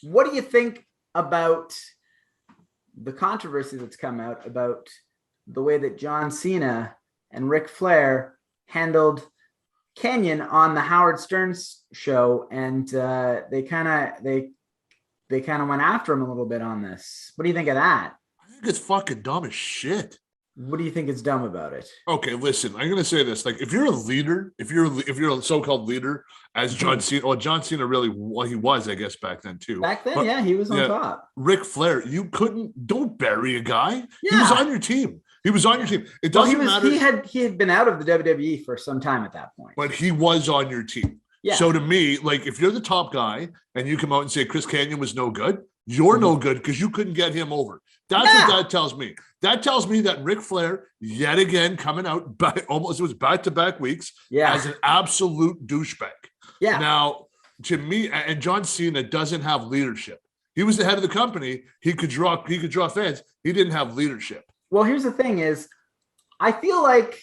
what do you think about the controversy that's come out about the way that John Cena and Ric Flair handled Kanyon on the Howard Stern's show, and they kind of went after him a little bit on this. What do you think of that? I think it's fucking dumb as shit. What do you think is dumb about it? Okay, listen, I'm gonna say this: like, if you're a leader, if you're a so-called leader, as John Cena, well, John Cena really, well, he was, I guess, back then too. Back then, yeah, he was on top. Ric Flair, don't bury a guy. Yeah. He was on your team. He was on your team. It doesn't matter. He had been out of the WWE for some time at that point, but he was on your team. Yeah. So to me, like, if you're the top guy and you come out and say Chris Kanyon was no good, you're no good because you couldn't get him over. That's what that tells me. That tells me that Ric Flair, yet again, coming out almost, it was back-to-back weeks, as an absolute douchebag. Yeah. Now, to me, and John Cena doesn't have leadership. He was the head of the company. He could draw fans. He didn't have leadership. Well, here's the thing is, I feel like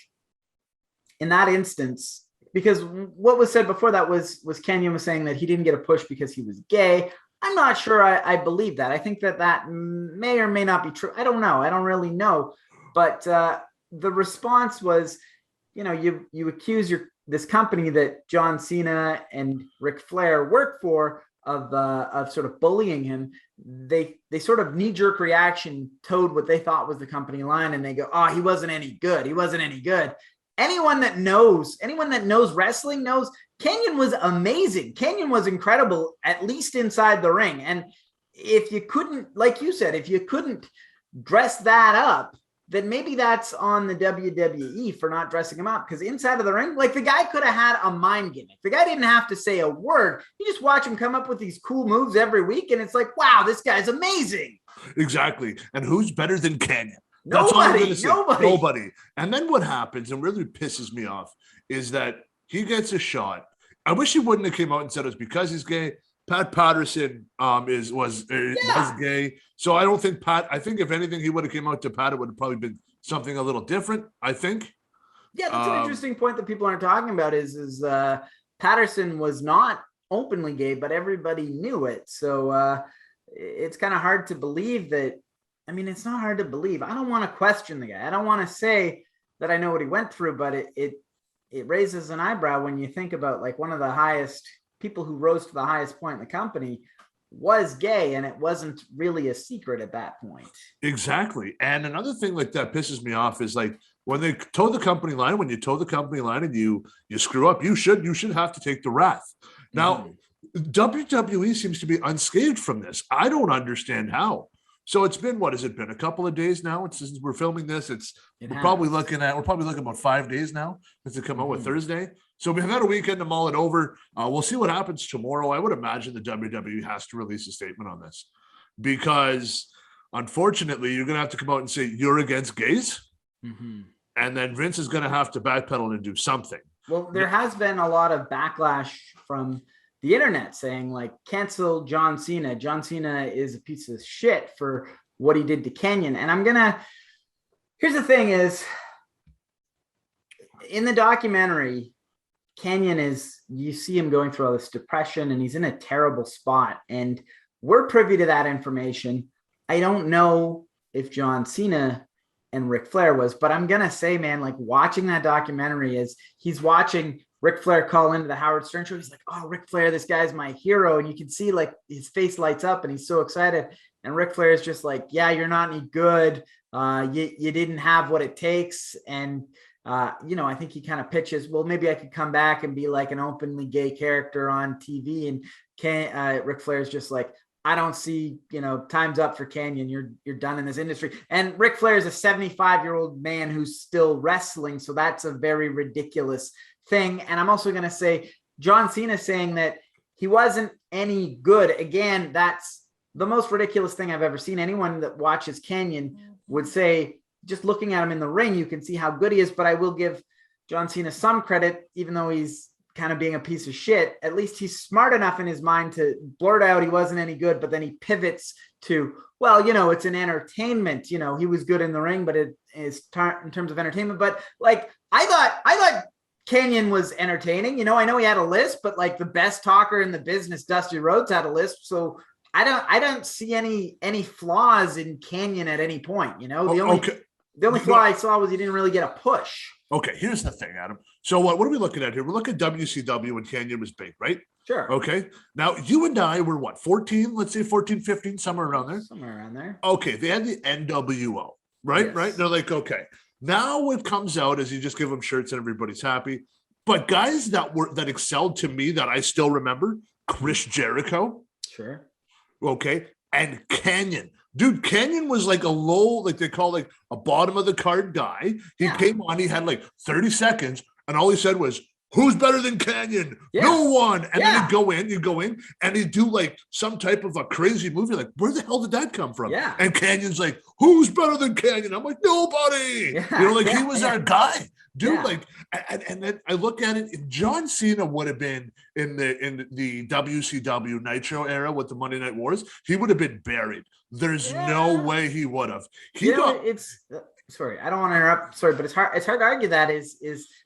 in that instance, because what was said before that was Kanyon was saying that he didn't get a push because he was gay. I'm not sure I believe that. I think that may or may not be true. I don't know. I don't really know. But the response was, you accuse this company that John Cena and Ric Flair work for of sort of bullying him. They sort of knee-jerk reaction towed what they thought was the company line, and they go, "Oh, he wasn't any good. He wasn't any good." Anyone that knows wrestling knows Kanyon was amazing. Kanyon was incredible, at least inside the ring. And if you couldn't, like you said, if you couldn't dress that up, then maybe that's on the WWE for not dressing him up. Because inside of the ring, like, the guy could have had a mind gimmick. The guy didn't have to say a word. You just watch him come up with these cool moves every week, and it's like, wow, this guy's amazing. Exactly. And who's better than Kanyon? That's all I'm going to say. Nobody. And then what happens, and really pisses me off, is that he gets a shot. I wish he wouldn't have came out and said it was because he's gay. Pat Patterson was gay. So I don't think I think if anything, he would have came out to Pat, it would have probably been something a little different, I think. Yeah, that's an interesting point that people aren't talking about is Patterson was not openly gay, but everybody knew it. So it's kind of hard to believe that. I mean, it's not hard to believe. I don't want to question the guy. I don't want to say that I know what he went through, but it raises an eyebrow when you think about, like, one of the highest people who rose to the highest point in the company was gay, and it wasn't really a secret at that point. Exactly. And another thing like that pisses me off is, like, when they toe the company line, when you toe the company line and you screw up, you should have to take the wrath. Now, WWE seems to be unscathed from this. I don't understand how. So it's been, what has it been? A couple of days now since we're filming this. We're probably looking about 5 days now since it come out with Thursday. So we've had a weekend to mull it over. We'll see what happens tomorrow. I would imagine the WWE has to release a statement on this because, unfortunately, you're going to have to come out and say you're against gays, and then Vince is going to have to backpedal and do something. Well, there has been a lot of backlash from the internet saying, like, cancel John Cena. John Cena is a piece of shit for what he did to Kanyon. And here's the thing is, in the documentary, Kanyon you see him going through all this depression, and he's in a terrible spot. And we're privy to that information. I don't know if John Cena and Ric Flair was, but I'm going to say, man, like, watching that documentary is he's watching Ric Flair call into the Howard Stern show. He's like, "Oh, Ric Flair, this guy's my hero." And you can see, like, his face lights up and he's so excited. And Ric Flair is just like, "Yeah, you're not any good. You didn't have what it takes." And, I think he kind of pitches, well, maybe I could come back and be like an openly gay character on TV. And Ric Flair's just like, "I don't see, time's up for Kanyon. You're done in this industry." And Ric Flair is a 75-year-old man who's still wrestling. So that's a very ridiculous thing. And I'm also going to say John Cena saying that he wasn't any good. Again, that's the most ridiculous thing I've ever seen. Anyone that watches Kanyon would say, just looking at him in the ring, you can see how good he is. But I will give John Cena some credit, even though he's kind of being a piece of shit. At least he's smart enough in his mind to blurt out he wasn't any good, but then he pivots to, well, it's an entertainment. He was good in the ring, but it is in terms of entertainment. But, like, I thought Kanyon was entertaining. I know he had a list, but, like, the best talker in the business, Dusty Rhodes, had a list. So I don't see any flaws in Kanyon at any point. You know, Okay. the only flaw I saw was he didn't really get a push. Okay, here's the thing, Adam. So what are we looking at here? We're looking at WCW when Kanyon was big, right? Sure. Okay. Now, you and I were what, 14? Let's say 14, 15, somewhere around there. Somewhere around there. Okay, they had the NWO, right? Yes. Right? They're like, okay. Now it comes out as you just give them shirts and everybody's happy. But guys that excelled to me that I still remember, Chris Jericho. Sure. Okay. And Kanyon. Dude, Kanyon was like a low, like they call like a bottom of the card guy. He came on, he had like 30 seconds, and all he said was, "Who's better than Kanyon? Yeah. No one." And then you go in, and he'd do like some type of a crazy movie. Like, where the hell did that come from? Yeah. And Canyon's like, "Who's better than Kanyon?" I'm like, "Nobody." Yeah. You know, like he was our guy. Dude, Yeah. like, and then I look at it. If John Cena would have been in the WCW Nitro era with the Monday Night Wars, he would have been buried. There's no way he would have. It's sorry, I don't want to interrupt. Sorry, but it's hard to argue that is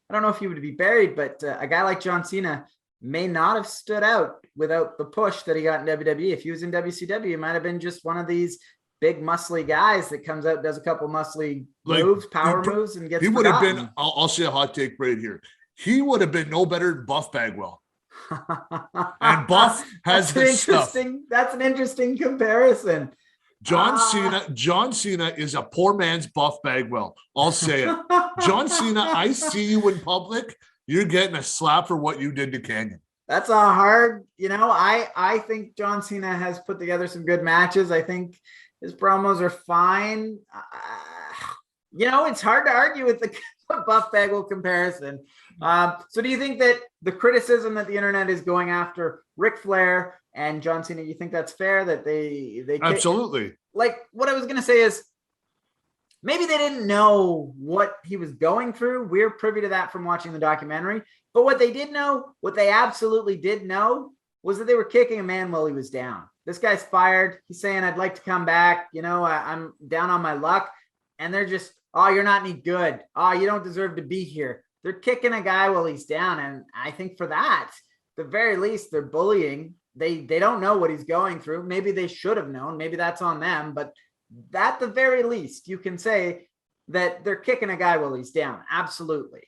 I don't know if he would be buried, but a guy like John Cena may not have stood out without the push that he got in WWE. If he was in WCW, he might have been just one of these big muscly guys that comes out, does a couple muscly moves, power moves, and gets. He would have been. I'll say a hot take right here. He would have been no better than Buff Bagwell. And Buff has his stuff. That's an interesting comparison. John Cena is a poor man's Buff Bagwell. I'll say it. John Cena, I see you in public. You're getting a slap for what you did to Kanyon. That's a hard, I think John Cena has put together some good matches. I think his promos are fine. It's hard to argue with the Buff Bagwell comparison. So do you think that the criticism that the internet is going after Ric Flair and John Cena, you think that's fair that they absolutely, like what I was going to say is maybe they didn't know what he was going through. We're privy to that from watching the documentary, but what they absolutely did know was that they were kicking a man while he was down. This guy's fired. He's saying, "I'd like to come back. I'm down on my luck." And they're just, "Oh, you're not any good. Oh, you don't deserve to be here." They're kicking a guy while he's down. And I think for that, at the very least, they're bullying. They don't know what he's going through. Maybe they should have known. Maybe that's on them. But at the very least, you can say that they're kicking a guy while he's down. Absolutely.